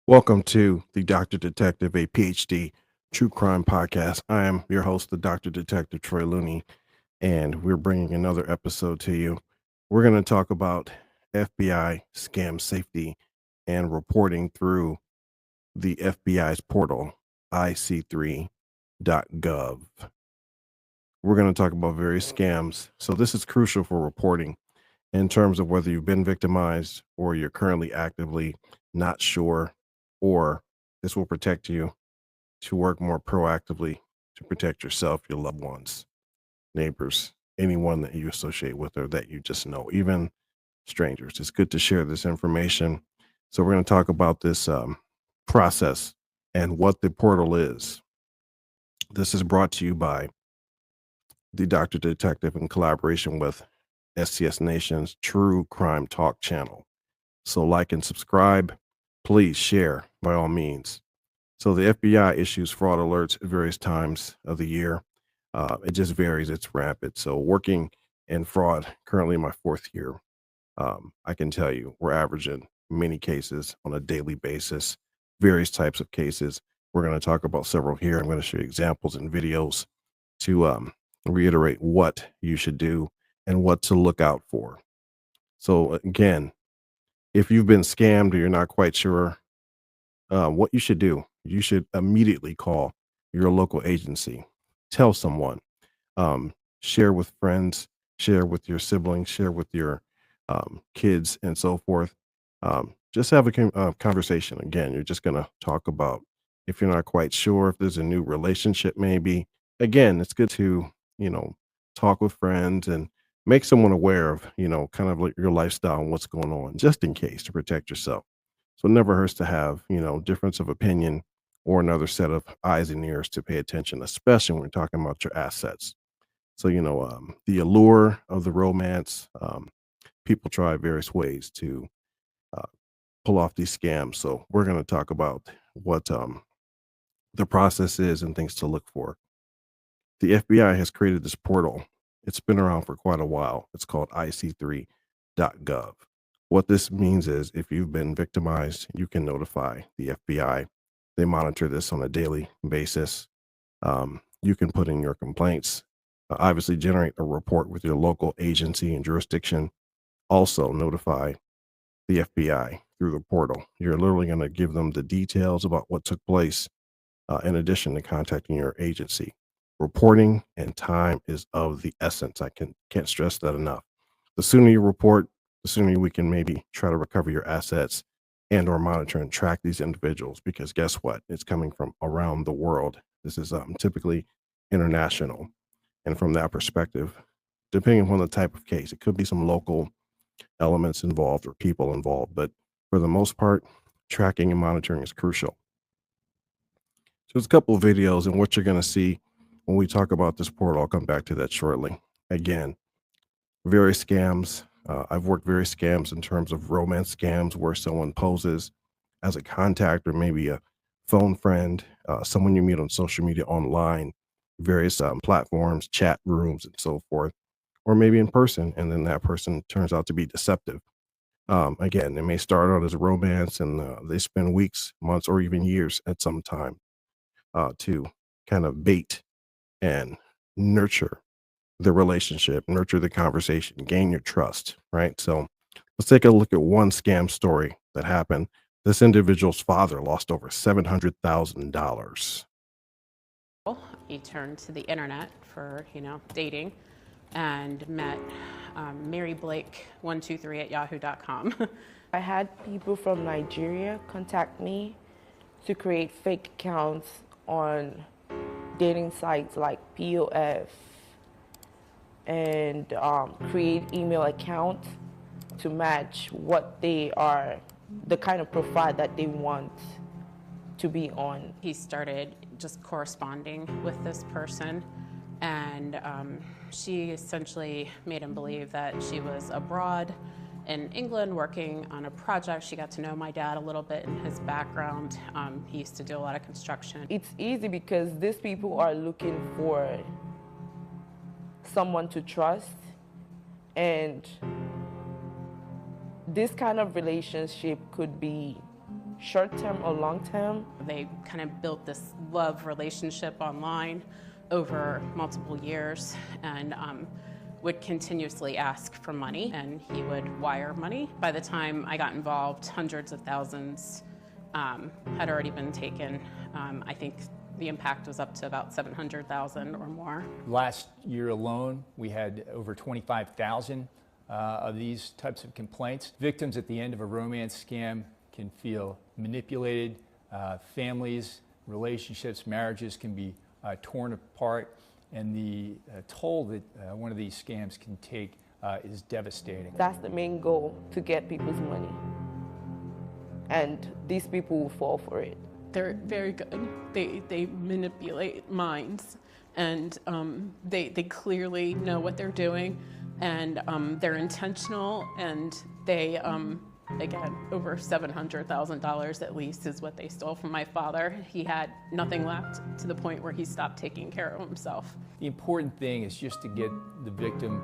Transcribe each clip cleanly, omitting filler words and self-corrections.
Welcome to the Dr. Detective, a PhD true crime podcast. I am your host, the Dr. Detective Troy Looney, and we're bringing another episode to you. We're going to talk about FBI scam safety and reporting through the FBI's portal, IC3.gov. We're going to talk about various scams. So, this is crucial for reporting in terms of whether you've been victimized or you're currently actively not sure, or this will protect you to work more proactively to protect yourself, your loved ones, neighbors, anyone that you associate with or that you just know, even strangers. It's good to share this information. So, we're going to talk about this process and what the portal is. This is brought to you by the Dr. Detective in collaboration with SCS Nation's True Crime Talk channel. So, like and subscribe. Please share by all means. So, the FBI issues fraud alerts at various times of the year. It just varies, it's rapid. So, working in fraud, currently my fourth year, I can tell you we're averaging many cases on a daily basis, various types of cases. We're going to talk about several here. I'm going to show you examples and videos to reiterate what you should do and what to look out for. So, again, if you've been scammed or you're not quite sure what you should do, you should immediately call your local agency, tell someone, um, share with friends, share with your siblings, share with your kids, and so forth. Just have a conversation. Again, you're just going to talk about if you're not quite sure if there's a new relationship, maybe. Again, it's good to, you know, talk with friends and make someone aware of, kind of like your lifestyle and what's going on, just in case to protect yourself. So it never hurts to have, difference of opinion or another set of eyes and ears to pay attention, especially when we're talking about your assets. So, the allure of the romance, people try various ways to uh, pull off these scams. So, we're going to talk about what the process is and things to look for. The FBI has created this portal. It's been around for quite a while. It's called IC3.gov. What this means is if you've been victimized, you can notify the FBI. They monitor this on a daily basis. You can put in your complaints, obviously, generate a report with your local agency and jurisdiction. Also, notify the FBI through the portal. You're literally going to give them the details about what took place, in addition to contacting your agency. Reporting and time is of the essence. Can't stress that enough. The sooner you report, the sooner we can maybe try to recover your assets and or monitor and track these individuals. Because guess what? It's coming from around the world. This is typically international, and from that perspective, depending on the type of case, it could be some local elements involved or people involved, but for the most part, tracking and monitoring is crucial. So there's a couple of videos and what you're going to see when we talk about this portal. I'll come back to that shortly. Again, various scams. I've worked various scams in terms of romance scams where someone poses as a contact or maybe a phone friend, someone you meet on social media, online, various platforms, chat rooms, and so forth, or maybe in person, and then that person turns out to be deceptive. Again, it may start out as a romance, and they spend weeks, months, or even years at some time to kind of bait and nurture the relationship, nurture the conversation, gain your trust, right? So let's take a look at one scam story that happened. This individual's father lost over $700,000. He turned to the internet for, dating and met Mary Blake 123 at yahoo.com. I had people from Nigeria contact me to create fake accounts on dating sites like POF and create email accounts to match what they are, the kind of profile that they want to be on. He started just corresponding with this person, and she essentially made him believe that she was abroad in England working on a project. She got to know my dad a little bit in his background. He used to do a lot of construction. It's easy because these people are looking for someone to trust, and this kind of relationship could be short-term or long-term. They kind of built this love relationship online over multiple years and would continuously ask for money, and he would wire money. By the time I got involved, hundreds of thousands had already been taken. I think the impact was up to about 700,000 or more. Last year alone, we had over 25,000 of these types of complaints. Victims at the end of a romance scam can feel manipulated. Families, relationships, marriages can be torn apart, and the toll that one of these scams can take is devastating. That's the main goal, to get people's money. And these people will fall for it. They're very good. They manipulate minds, and they clearly know what they're doing, and they're intentional, and they, again, over $700,000 at least is what they stole from my father. He had nothing left, to the point where he stopped taking care of himself. The important thing is just to get the victim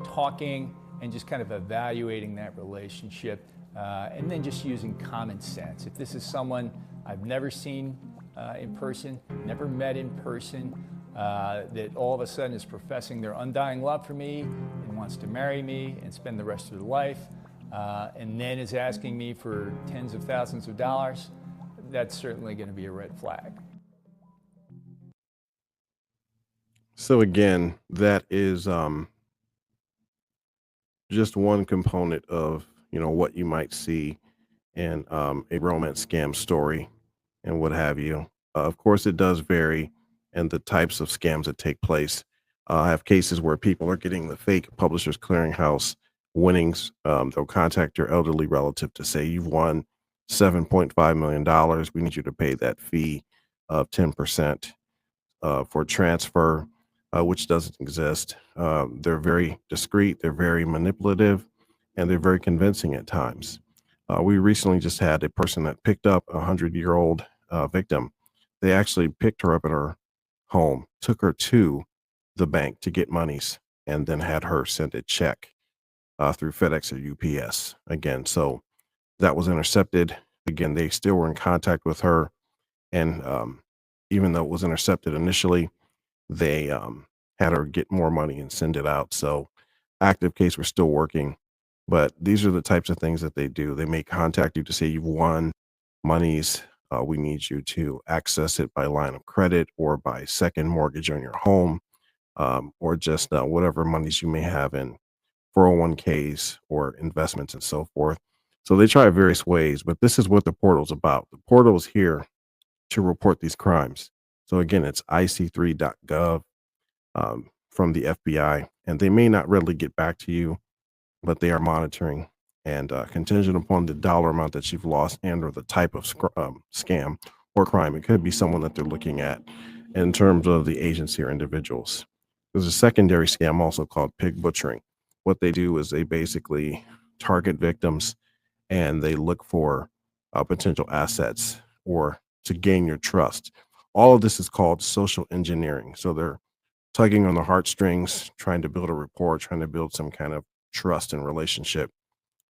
talking and just kind of evaluating that relationship, and then just using common sense. If this is someone I've never seen in person, never met in person, that all of a sudden is professing their undying love for me and wants to marry me and spend the rest of their life, and then is asking me for tens of thousands of dollars, that's certainly going to be a red flag. So again, that is just one component of, you know, what you might see in a romance scam story and what have you. Of course, it does vary in the types of scams that take place. I have cases where people are getting the fake Publishers Clearinghouse winnings. They'll contact your elderly relative to say, you've won $7.5 million. We need you to pay that fee of 10% for transfer, which doesn't exist. They're very discreet, they're very manipulative, and they're very convincing at times. We recently just had a person that picked up a 100-year-old victim. They actually picked her up at her home, took her to the bank to get monies, and then had her send a check through FedEx or UPS. Again, so that was intercepted. Again, they still were in contact with her, and even though it was intercepted initially, they had her get more money and send it out. So active case, we're still working. But these are the types of things that they do. They may contact you to say you've won monies. We need you to access it by line of credit or by second mortgage on your home, or just whatever monies you may have in 401ks or investments and so forth. So they try various ways, but this is what the portal's about. The portal is here to report these crimes. So again, it's IC3.gov from the FBI, and they may not readily get back to you, but they are monitoring, and contingent upon the dollar amount that you've lost and or the type of scam or crime, it could be someone that they're looking at in terms of the agency or individuals. There's a secondary scam also called pig butchering. What they do is they basically target victims, and they look for potential assets or to gain your trust. All of this is called social engineering. So they're tugging on the heartstrings, trying to build a rapport, trying to build some kind of trust and relationship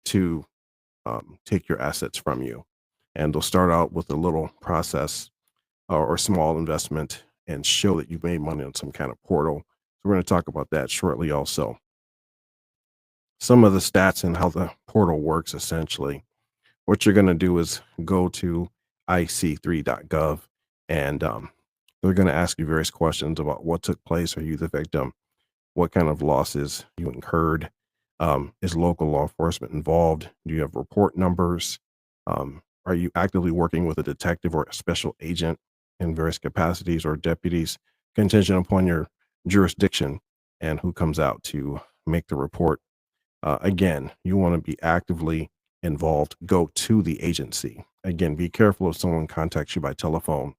to take your assets from you. And they'll start out with a little process or small investment and show that you made money on some kind of portal. So we're going to talk about that shortly also. Some of the stats and how the portal works, essentially. What you're going to do is go to IC3.gov, and they're going to ask you various questions about what took place. Are you the victim? What kind of losses you incurred? Is local law enforcement involved? Do you have report numbers? Are you actively working with a detective or a special agent in various capacities or deputies, contingent upon your jurisdiction and who comes out to make the report? Again, you want to be actively involved. Go to the agency. Again, be careful if someone contacts you by telephone.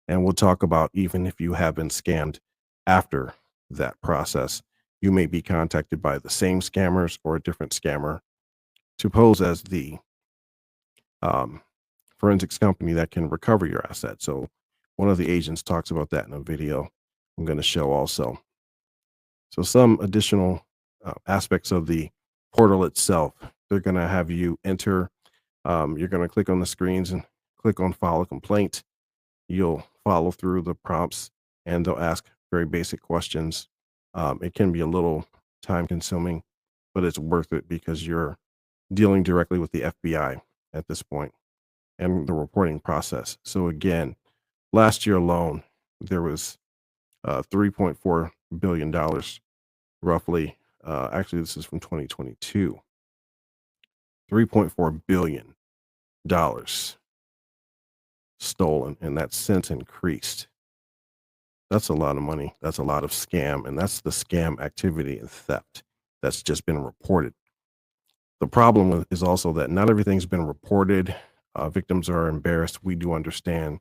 And we'll talk about even if you have been scammed after that process, you may be contacted by the same scammers or a different scammer to pose as the forensics company that can recover your assets. So one of the agents talks about that in a video I'm going to show also. So some additional aspects of the portal itself, they're going to have you enter You're going to click on the screens and click on file a complaint. You'll follow through the prompts, and they'll ask very basic questions. It can be a little time consuming, but it's worth it because you're dealing directly with the FBI at this point and the reporting process. So again, last year alone, there was $3.4 billion roughly. Actually, this is from 2022. $3.4 billion stolen, and that's since increased. That's a lot of money. That's a lot of scam, and that's the scam activity and theft that's just been reported. The problem is also that not everything's been reported. Victims are embarrassed. We do understand.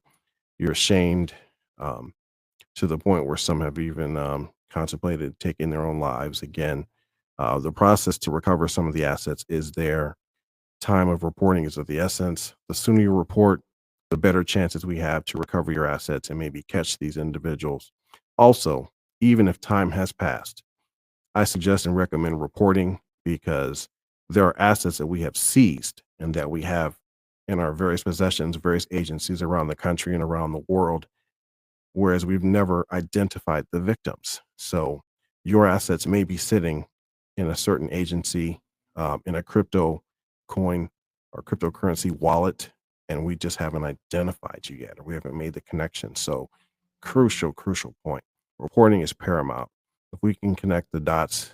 You're ashamed, to the point where some have even contemplated taking their own lives. Again, the process to recover some of the assets is there. Time of reporting is of the essence. The sooner you report, the better chances we have to recover your assets and maybe catch these individuals. Also, even if time has passed, I suggest and recommend reporting, because there are assets that we have seized and that we have in our various possessions, various agencies around the country and around the world, whereas we've never identified the victims. So your assets may be sitting in a certain agency, in a crypto coin or cryptocurrency wallet, and we just haven't identified you yet, or we haven't made the connection. So crucial point. Reporting is paramount. If we can connect the dots,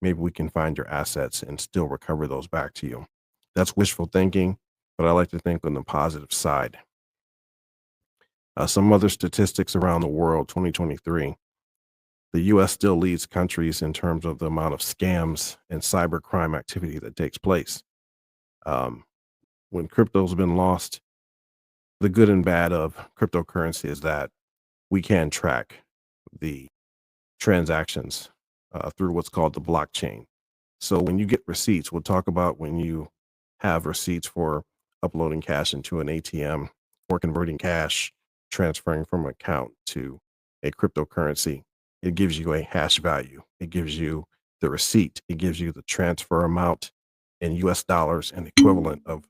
maybe we can find your assets and still recover those back to you. That's wishful thinking, but I like to think on the positive side. Some other statistics around the world, 2023, the US still leads countries in terms of the amount of scams and cybercrime activity that takes place. When crypto's been lost, the good and bad of cryptocurrency is that we can track the transactions through what's called the blockchain. So when you get receipts, we'll talk about when you have receipts for uploading cash into an ATM or converting cash, transferring from an account to a cryptocurrency. It gives you a hash value. It gives you the receipt. It gives you the transfer amount in US dollars and equivalent of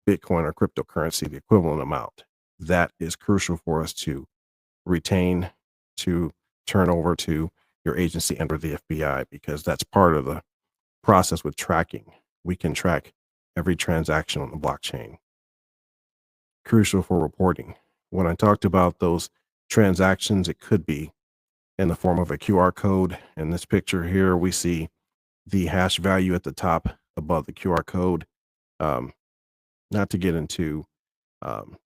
Bitcoin or cryptocurrency, the equivalent amount. That is crucial for us to retain, to turn over to your agency under the FBI, because that's part of the process with tracking. We can track every transaction on the blockchain. Crucial for reporting. When I talked about those transactions, it could be in the form of a QR code. In this picture here, we see the hash value at the top above the QR code. Not to get into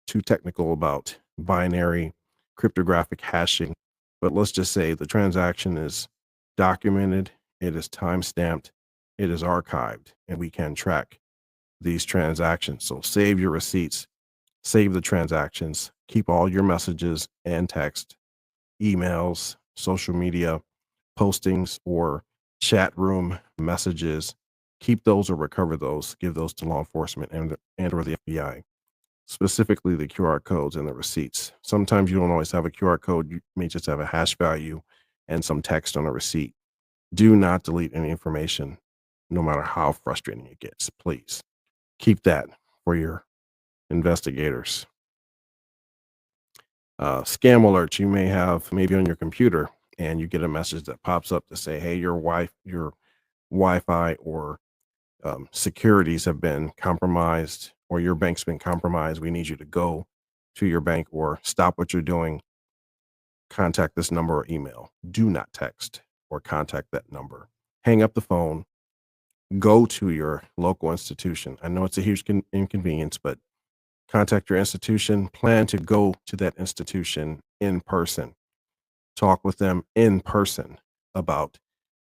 too technical about binary cryptographic hashing, but let's just say the transaction is documented, it is time-stamped, it is archived, and we can track these transactions. So save your receipts, save the transactions, keep all your messages and text, emails, social media postings, or chat room messages. Keep those or recover those, give those to law enforcement and or the FBI, specifically the QR codes and the receipts. Sometimes you don't always have a QR code. You may just have a hash value and some text on a receipt. Do not delete any information, no matter how frustrating it gets. Please keep that for your investigators. Scam alerts you may have maybe on your computer, and you get a message that pops up to say, hey, your Wi-Fi or securities have been compromised, or your bank's been compromised. We need you to go to your bank or stop what you're doing. Contact this number or email. Do not text or contact that number. Hang up the phone. Go to your local institution. I know it's a huge inconvenience, but contact your institution. Plan to go to that institution in person. Talk with them in person about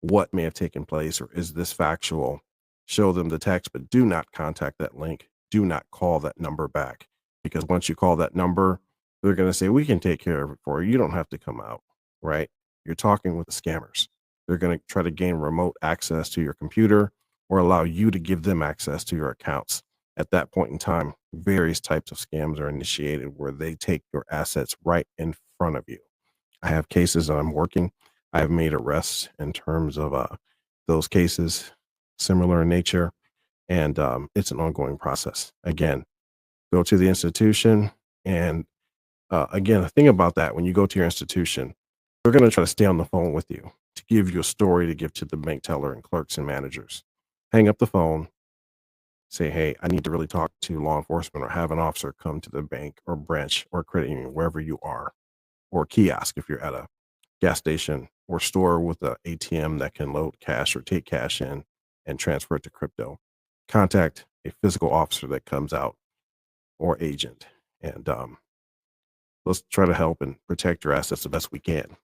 what may have taken place, or is this factual? Show them the text, but do not contact that link. Do not call that number back, because once you call that number, they're going to say, we can take care of it for you. You don't have to come out, right? You're talking with the scammers. They're going to try to gain remote access to your computer or allow you to give them access to your accounts. At that point in time, various types of scams are initiated where they take your assets right in front of you. I have cases that I'm working. I have made arrests in terms of those cases, similar in nature. and it's an ongoing process. Again, go to the institution, and again, the thing about that, when you go to your institution, they're going to try to stay on the phone with you to give you a story to give to the bank teller and clerks and managers. Hang up the phone, say, hey, I need to really talk to law enforcement, or have an officer come to the bank or branch or credit union, wherever you are, or kiosk if you're at a gas station or store with a ATM that can load cash or take cash in and transfer it to crypto. Contact a physical officer that comes out, or agent, and let's try to help and protect your assets the best we can.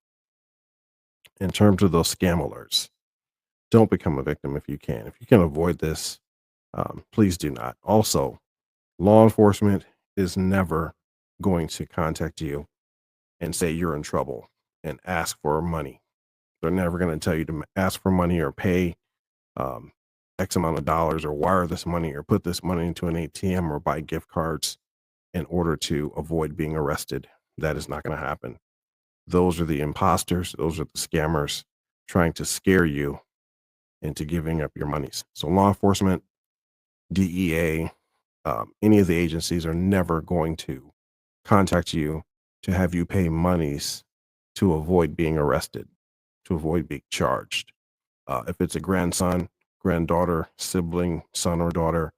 In terms of those scam alerts, don't become a victim if you can. If you can avoid this, please do not. Also, law enforcement is never going to contact you and say you're in trouble and ask for money. They're never going to tell you to ask for money or pay um, X amount of dollars, or wire this money, or put this money into an ATM, or buy gift cards in order to avoid being arrested. That is not going to happen. Those are the imposters. Those are the scammers trying to scare you into giving up your monies. So law enforcement, DEA, any of the agencies are never going to contact you to have you pay monies to avoid being arrested, to avoid being charged. If it's a grandson, granddaughter, sibling, son or daughter,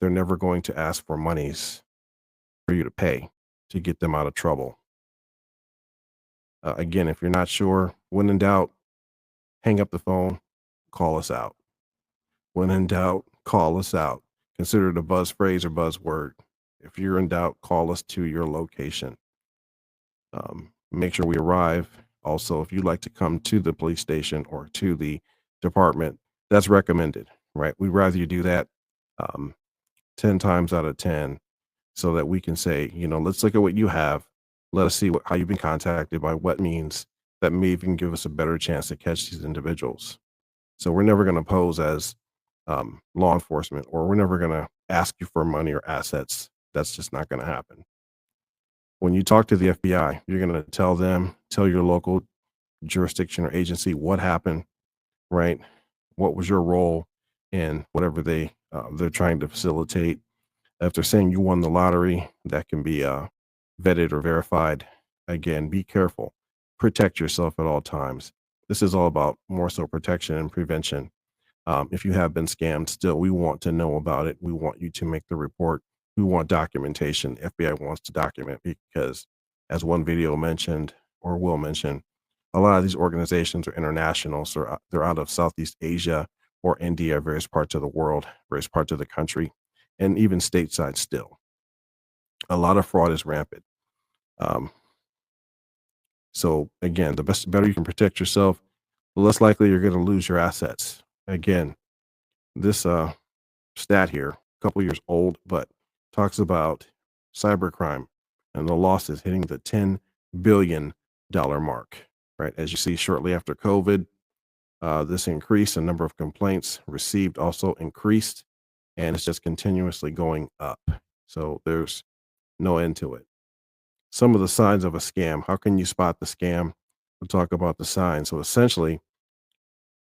they're never going to ask for monies for you to pay to get them out of trouble. Again, if you're not sure, when in doubt, hang up the phone, call us out. When in doubt, call us out. Consider it a buzz phrase or buzzword. If you're in doubt, call us to your location. Make sure we arrive. Also, if you'd like to come to the police station or to the department, that's recommended, right? We'd rather you do that 10 times out of 10, so that we can say, let's look at what you have. Let us see how you've been contacted, by what means, that may even give us a better chance to catch these individuals. So we're never going to pose as law enforcement, or we're never going to ask you for money or assets. That's just not going to happen. When you talk to the FBI, you're going to tell your local jurisdiction or agency what happened, right? What was your role in whatever they're trying to facilitate. If they're saying you won the lottery, that can be vetted or verified. Again, be careful. Protect yourself at all times. This is all about more so protection and prevention. If you have been scammed, still, we want to know about it. We want you to make the report. We want documentation. FBI wants to document, because, as one video mentioned, or will mention, a lot of these organizations are international. So they're out of Southeast Asia or India, various parts of the world, various parts of the country, and even stateside still. A lot of fraud is rampant. So again, the better you can protect yourself, the less likely you're going to lose your assets. Again, this stat here, a couple years old, but talks about cybercrime and the losses hitting the $10 billion mark, right? As you see, shortly after COVID, this increase in number of complaints received also increased, and it's just continuously going up. So there's no end to it. Some of the signs of a scam. How can you spot the scam? We'll talk about the signs. So essentially,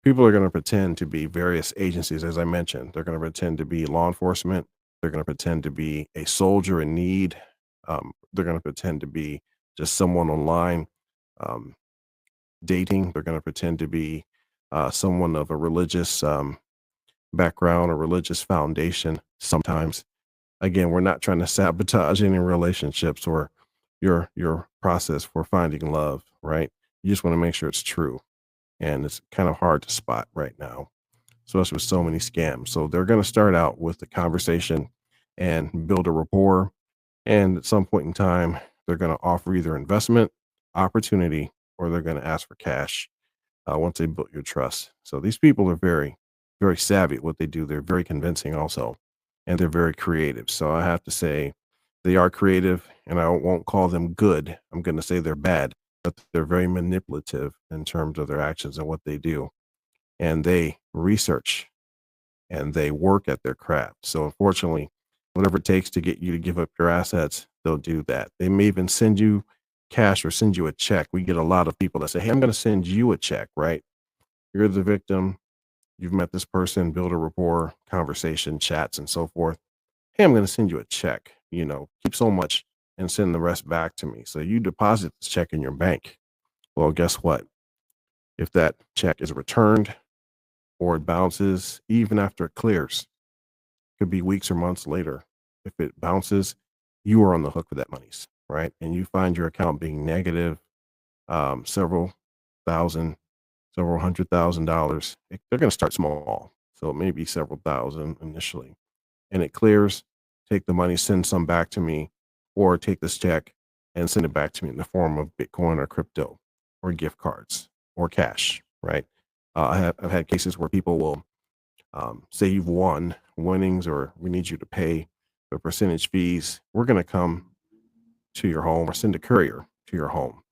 people are going to pretend to be various agencies. As I mentioned, they're going to pretend to be law enforcement. They're going to pretend to be a soldier in need. They're going to pretend to be just someone online dating. They're going to pretend to be someone of a religious background or religious foundation sometimes. Again, we're not trying to sabotage any relationships or your process for finding love, right? You just want to make sure it's true. And it's kind of hard to spot right now, especially with so many scams. So they're going to start out with the conversation and build a rapport. And at some point in time, they're going to offer either investment opportunity, or they're going to ask for cash once they built your trust. So these people are very, very savvy at what they do. They're very convincing also, and they're very creative. So I have to say they are creative, and I won't call them good. I'm going to say they're bad, but they're very manipulative in terms of their actions and what they do. And they research and they work at their craft. So unfortunately, whatever it takes to get you to give up your assets, they'll do that. They may even send you cash or send you a check. We get a lot of people that say, hey, I'm going to send you a check, right? You're the victim. You've met this person, build a rapport, conversation, chats, and so forth. Hey, I'm going to send you a check, keep so much and send the rest back to me. So you deposit this check in your bank. Well, guess what? If that check is returned or it bounces, even after it clears, could be weeks or months later. If it bounces, you are on the hook for that monies, right? And you find your account being negative, several thousand, several $100,000. They're going to start small. So it may be several thousand initially. And it clears, take the money, send some back to me, or take this check and send it back to me in the form of Bitcoin or crypto or gift cards or cash, right? I've had cases where people will say you've won winnings or we need you to pay the percentage fees. We're going to come to your home or send a courier to your home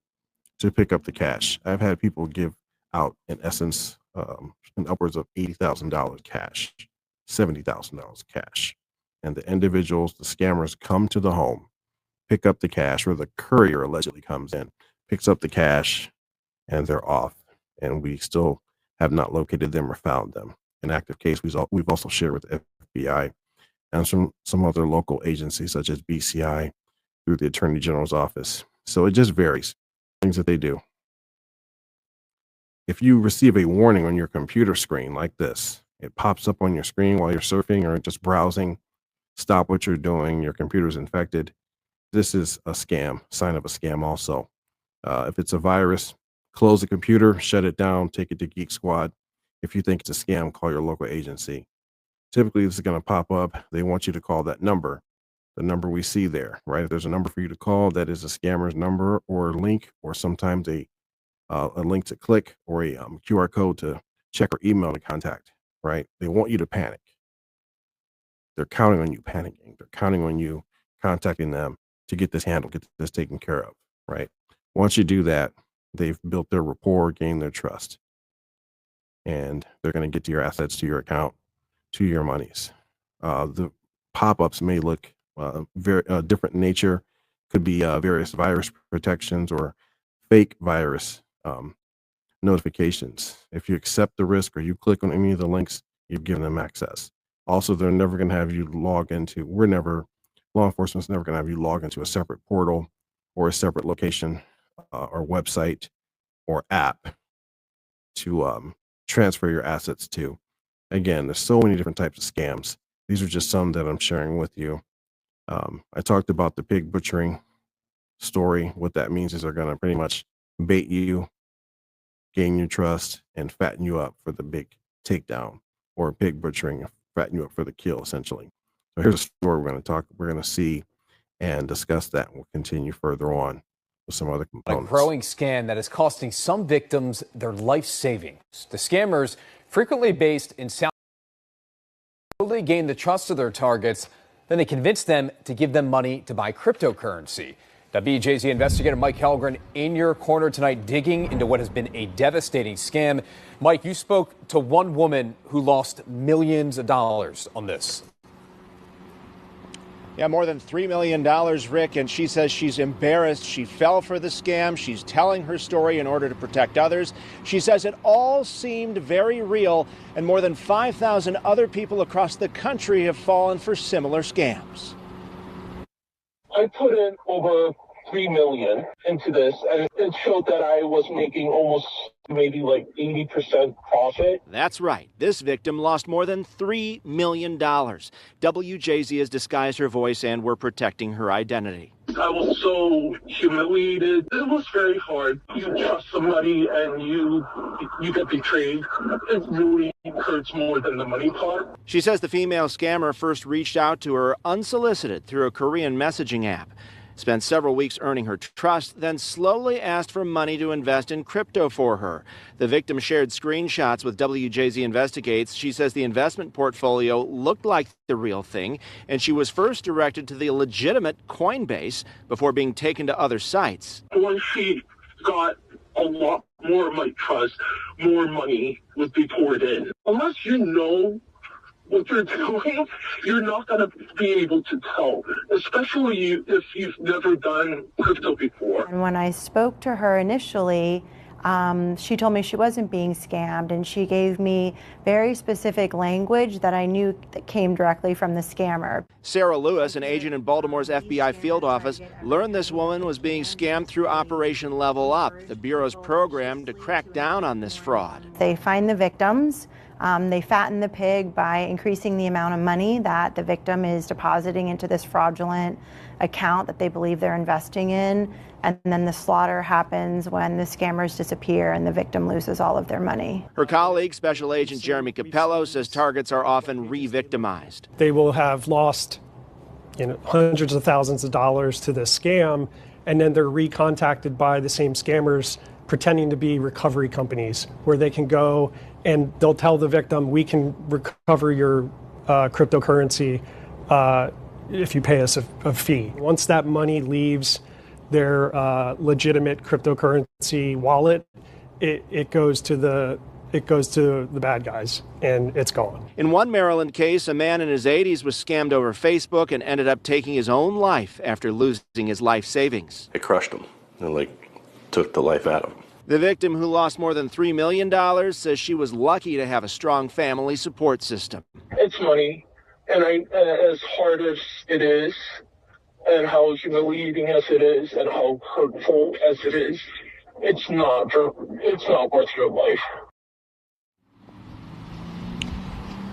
to pick up the cash. I've had people give out, in essence, in upwards of $80,000 cash, $70,000 cash. And the individuals, the scammers, come to the home, pick up the cash, or the courier allegedly comes in, picks up the cash, and they're off. And we still have not located them or found them. An active case we've also shared with the FBI and some other local agencies such as BCI through the Attorney General's office. So it just varies, things that they do. If you receive a warning on your computer screen like this, it pops up on your screen while you're surfing or just browsing, stop what you're doing, your computer's infected. This is a scam, sign of a scam also. If it's a virus, close the computer, shut it down, take it to Geek Squad. If you think it's a scam, call your local agency. Typically, this is going to pop up. They want you to call that number, the number we see there, right? If there's a number for you to call, that is a scammer's number or link, or sometimes a link to click or a QR code to check or email to contact, right? They want you to panic. They're counting on you panicking. They're counting on you contacting them to get this handled, get this taken care of, right? Once you do that, they've built their rapport, gained their trust, and they're going to get to your assets, to your account, to your monies. The pop-ups may look very different in nature. Could be various virus protections or fake virus notifications. If you accept the risk or you click on any of the links, you've given them access. Also, they're never going to have you log into, law enforcement's never going to have you log into a separate portal or a separate location or website or app to transfer your assets to. Again, there's so many different types of scams. These are just some that I'm sharing with you. I talked about the pig butchering story. What that means is they're going to pretty much bait you, gain your trust, and fatten you up for the big takedown, or pig butchering, fatten you up for the kill, essentially. So here's a story we're going to see and discuss that. We'll continue further on with some other components. A growing scam that is costing some victims their life savings. The scammers, frequently based in South, slowly gain the trust of their targets. Then they convince them to give them money to buy cryptocurrency. WJZ investigator Mike Helgren in your corner tonight, digging into what has been a devastating scam. Mike, you spoke to one woman who lost millions of dollars on this. Yeah, more than $3 million, Rick, and she says she's embarrassed. She fell for the scam. She's telling her story in order to protect others. She says it all seemed very real, and more than 5,000 other people across the country have fallen for similar scams. I put in over $3 million into this, and it showed that I was making almost maybe like 80% profit. That's right. This victim lost more than $3 million. WJZ has disguised her voice, and we're protecting her identity. I was so humiliated. It was very hard. You trust somebody and you get betrayed. It really hurts more than the money part. She says the female scammer first reached out to her unsolicited through a Korean messaging app. Spent several weeks earning her trust, then slowly asked for money to invest in crypto for her. The victim shared screenshots with WJZ Investigates. She says the investment portfolio looked like the real thing, and she was first directed to the legitimate Coinbase before being taken to other sites. Once she got a lot more of my trust, more money would be poured in. Unless you know what you're doing, you're not going to be able to tell, especially if you've never done crypto before. And when I spoke to her initially, She told me she wasn't being scammed, and she gave me very specific language that I knew that came directly from the scammer. Sarah Lewis, an agent in Baltimore's FBI field office, learned this woman was being scammed through Operation Level Up, the Bureau's program to crack down on this fraud. They find the victims. They fatten the pig by increasing the amount of money that the victim is depositing into this fraudulent account that they believe they're investing in. And then the slaughter happens when the scammers disappear and the victim loses all of their money. Her colleague, Special Agent Jeremy Capello, says targets are often re-victimized. They will have lost hundreds of thousands of dollars to this scam, and then they're recontacted by the same scammers pretending to be recovery companies, where they can go and they'll tell the victim, we can recover your cryptocurrency if you pay us a fee. Once that money leaves their legitimate cryptocurrency wallet, it goes to the bad guys, and it's gone. In one Maryland case, a man in his 80s was scammed over Facebook and ended up taking his own life after losing his life savings. It crushed him and took the life out of him. The victim, who lost more than $3 million, says she was lucky to have a strong family support system. It's money, and as hard as it is, and how humiliating as it is, and how hurtful as it is, it's not worth your life.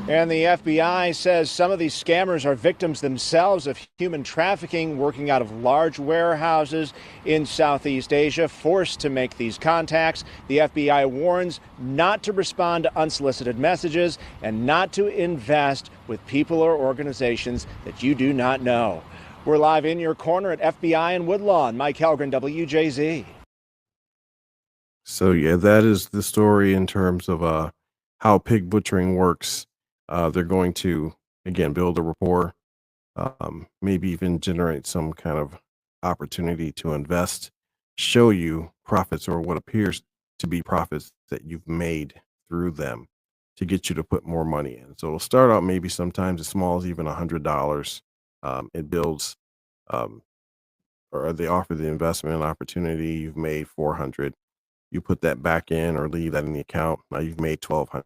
And the FBI says some of these scammers are victims themselves of human trafficking, working out of large warehouses in Southeast Asia, forced to make these contacts. The FBI warns not to respond to unsolicited messages and not to invest with people or organizations that you do not know. We're live in your corner at FBI in Woodlawn. Mike Helgren, WJZ. So yeah, that is the story in terms of how pig butchering works. They're going to, again, build a rapport, maybe even generate some kind of opportunity to invest, show you profits or what appears to be profits that you've made through them to get you to put more money in. So it'll start out maybe sometimes as small as even $100. It builds, or they offer the investment opportunity. You've made $400. You put that back in or leave that in the account. Now you've made $1,200.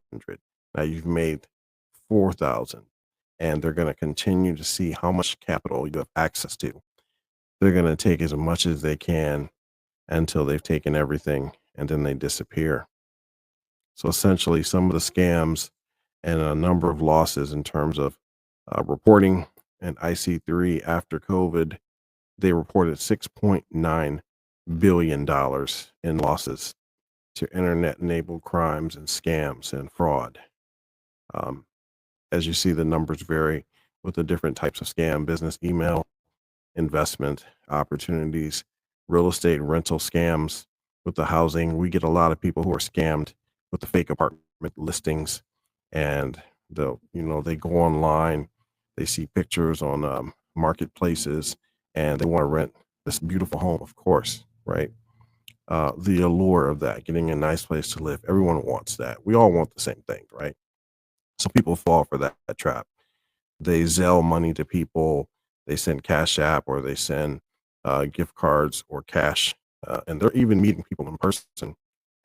Now you've made $4,000, and they're going to continue to see how much capital you have access to. They're going to take as much as they can until they've taken everything, and then they disappear. So essentially, some of the scams and a number of losses in terms of reporting, and IC3 after COVID, they reported $6.9 billion in losses to internet-enabled crimes and scams and fraud. As you see, the numbers vary with the different types of scam: business email, investment opportunities, real estate rental scams with the housing. We get a lot of people who are scammed with the fake apartment listings, and they go online, they see pictures on marketplaces, and they want to rent this beautiful home, of course, right? The allure of that, getting a nice place to live, everyone wants that. We all want the same thing, right? So people fall for that trap. They Zelle money to people, they send Cash App, or they send gift cards or cash, and they're even meeting people in person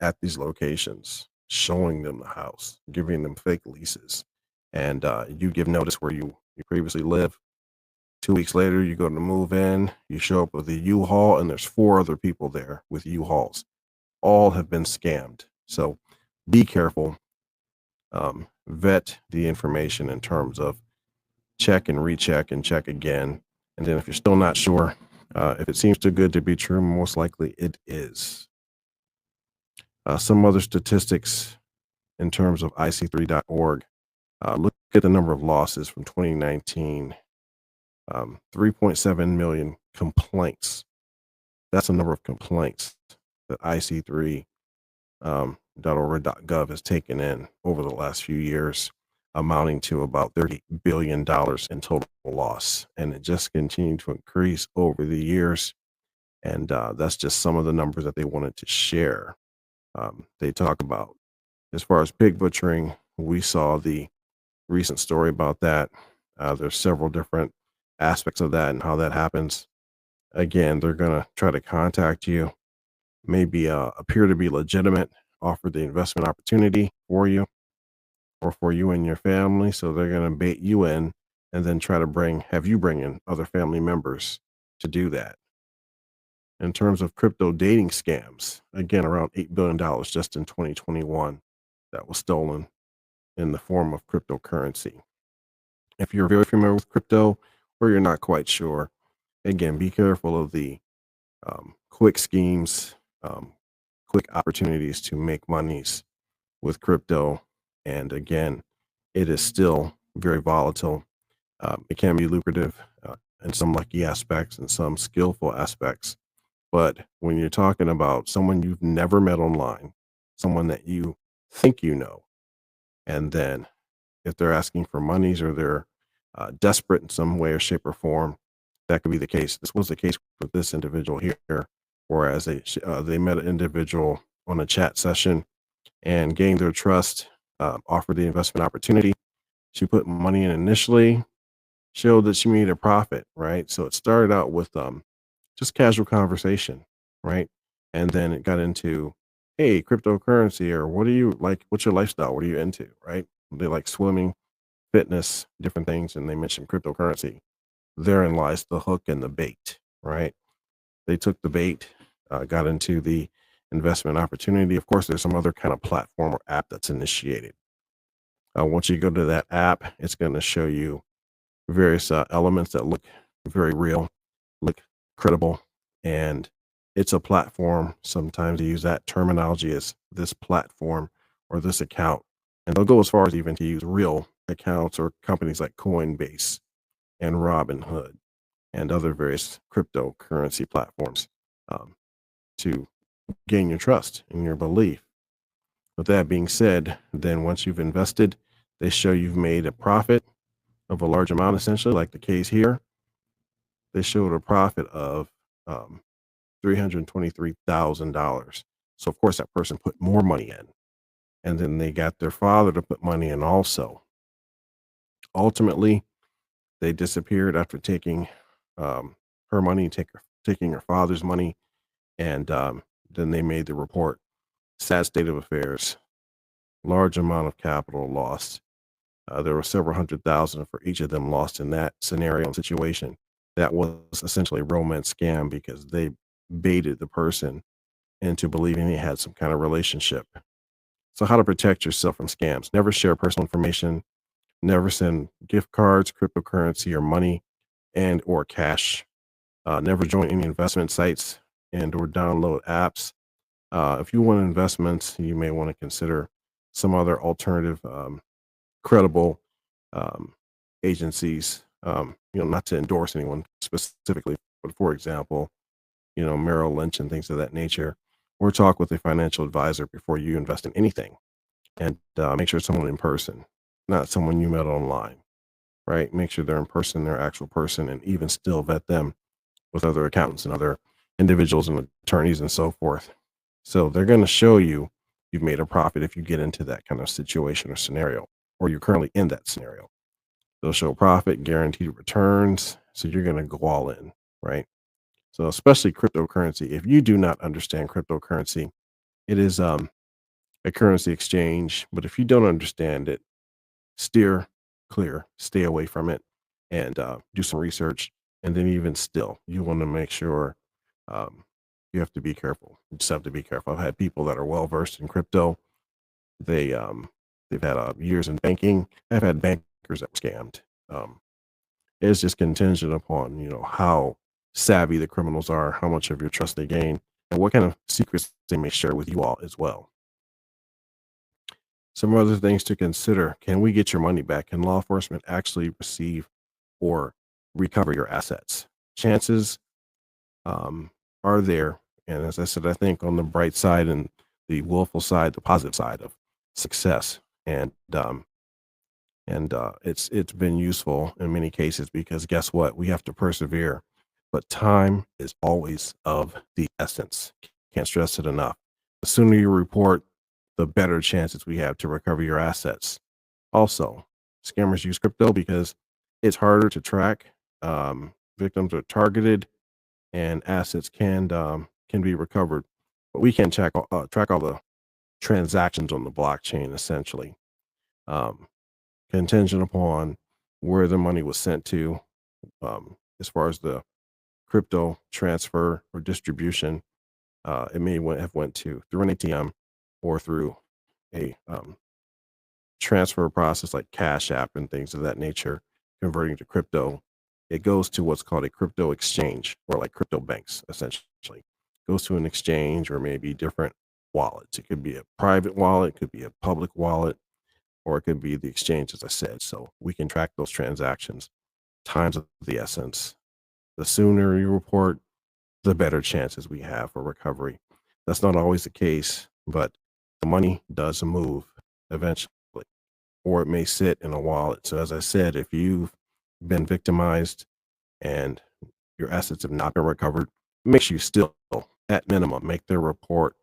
at these locations, showing them the house, giving them fake leases, and you give notice where you previously lived. 2 weeks later, you go to move in, you show up with a U-Haul, and there's 4 other people there with U-Hauls. All have been scammed. So be careful. Vet the information in terms of check and recheck and check again. And then if you're still not sure, if it seems too good to be true, most likely it is. Some other statistics in terms of IC3.org. Look at the number of losses from 2019. 3.7 million complaints. That's the number of complaints that IC3.org.gov has taken in over the last few years, amounting to about $30 billion in total loss. And it just continued to increase over the years. And that's just some of the numbers that they wanted to share. They talk about, as far as pig butchering, we saw the recent story about that. There's several different aspects of that and how that happens. Again, they're going to try to contact you, maybe appear to be legitimate, offer the investment opportunity for you or for you and your family. So they're going to bait you in and then try to have you bring in other family members to do that. In terms of crypto dating scams, again, around $8 billion just in 2021 that was stolen in the form of cryptocurrency. If you're very familiar with crypto or you're not quite sure, again, be careful of the quick schemes, quick opportunities to make monies with crypto. And again, it is still very volatile. It can be lucrative in some lucky aspects and some skillful aspects. But when you're talking about someone you've never met online, someone that you think you know, and then if they're asking for monies or they're desperate in some way or shape or form, that could be the case. This was the case with this individual here, whereas they met an individual on a chat session and gained their trust, offered the investment opportunity. She put money in initially, showed that she made a profit, right? So it started out with just casual conversation, right? And then it got into, hey, cryptocurrency, or what do you like? What's your lifestyle? What are you into, right? They like swimming, fitness, different things, and they mentioned cryptocurrency. Therein lies the hook and the bait, right? They took the bait, got into the investment opportunity. Of course, there's some other kind of platform or app that's initiated. Once you go to that app, it's going to show you various elements that look very real, look credible, and it's a platform. Sometimes they use that terminology as this platform or this account, and they'll go as far as even to use real accounts or companies like Coinbase and Robinhood and other various cryptocurrency platforms to gain your trust and your belief. With that being said, then once you've invested, they show you've made a profit of a large amount, essentially, like the case here. They showed a profit of $323,000. So, of course, that person put more money in. And then they got their father to put money in also. Ultimately, they disappeared after taking her money, taking her father's money, and then they made the report. Sad state of affairs, large amount of capital lost. There were several $100,000 for each of them lost in that scenario and situation. That was essentially a romance scam because they baited the person into believing they had some kind of relationship. So how to protect yourself from scams? Never share personal information. Never send gift cards, cryptocurrency, or money and or cash. Never join any investment sites and or download apps. If you want investments, you may want to consider some other alternative credible agencies, not to endorse anyone specifically, but for example, Merrill Lynch and things of that nature, or talk with a financial advisor before you invest in anything. And make sure it's someone in person, not someone you met online, right? Make sure they're in person, they're actual person, and even still vet them with other accountants and other individuals and attorneys and so forth. So they're going to show you you've made a profit if you get into that kind of situation or scenario, or you're currently in that scenario. They'll show profit, guaranteed returns. So you're going to go all in, right? So especially cryptocurrency. If you do not understand cryptocurrency, it is a currency exchange. But if you don't understand it, steer clear, stay away from it, and do some research. And then even still, you want to make sure you have to be careful. You just have to be careful. I've had people that are well versed in crypto. They've had years in banking. I've had bankers that were scammed. It's just contingent upon how savvy the criminals are, how much of your trust they gain, and what kind of secrets they may share with you all as well. Some other things to consider: can we get your money back? Can law enforcement actually receive or recover your assets? Chances are there, and as I said, I think on the bright side and the willful side, the positive side of success, and it's been useful in many cases because guess what? We have to persevere, but time is always of the essence. Can't stress it enough. The sooner you report, the better chances we have to recover your assets. Also, scammers use crypto because it's harder to track. Victims are targeted, and assets can be recovered but we can track all the transactions on the blockchain, essentially, contingent upon where the money was sent to, as far as the crypto transfer or distribution. It may have went to through an ATM or through a transfer process like Cash App and things of that nature, converting to crypto. It goes to what's called a crypto exchange, or like crypto banks, essentially. Goes to an exchange or maybe different wallets. It could be a private wallet, it could be a public wallet, or it could be the exchange, as I said. So we can track those transactions. Time's of the essence. The sooner you report, the better chances we have for recovery. That's not always the case, but the money does move eventually, or it may sit in a wallet. So as I said, if you've been victimized and your assets have not been recovered, make sure you still, at minimum, make the report,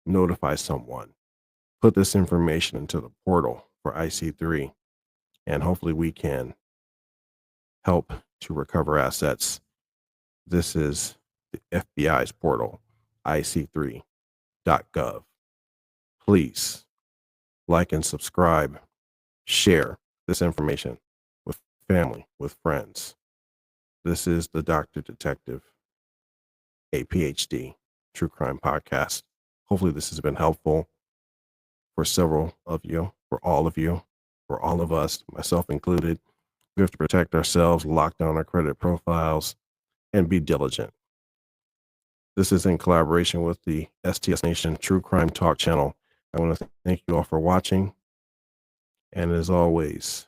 notify someone, put this information into the portal for IC3, and hopefully we can help to recover assets. This is the FBI's portal, IC3.gov. Please like and subscribe, share this information with family, with friends. This is the Dr. Detective, a PhD, True Crime Podcast. Hopefully this has been helpful for several of you, for all of us, myself included. We have to protect ourselves, lock down our credit profiles, and be diligent. This is in collaboration with the STS Nation True Crime Talk channel. I want to thank you all for watching. And as always,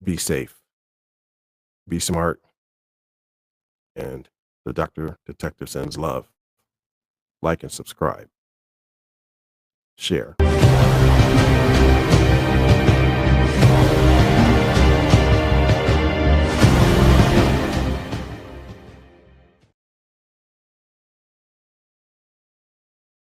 be safe, be smart, and the Dr. Detective sends love. Like and subscribe. Share.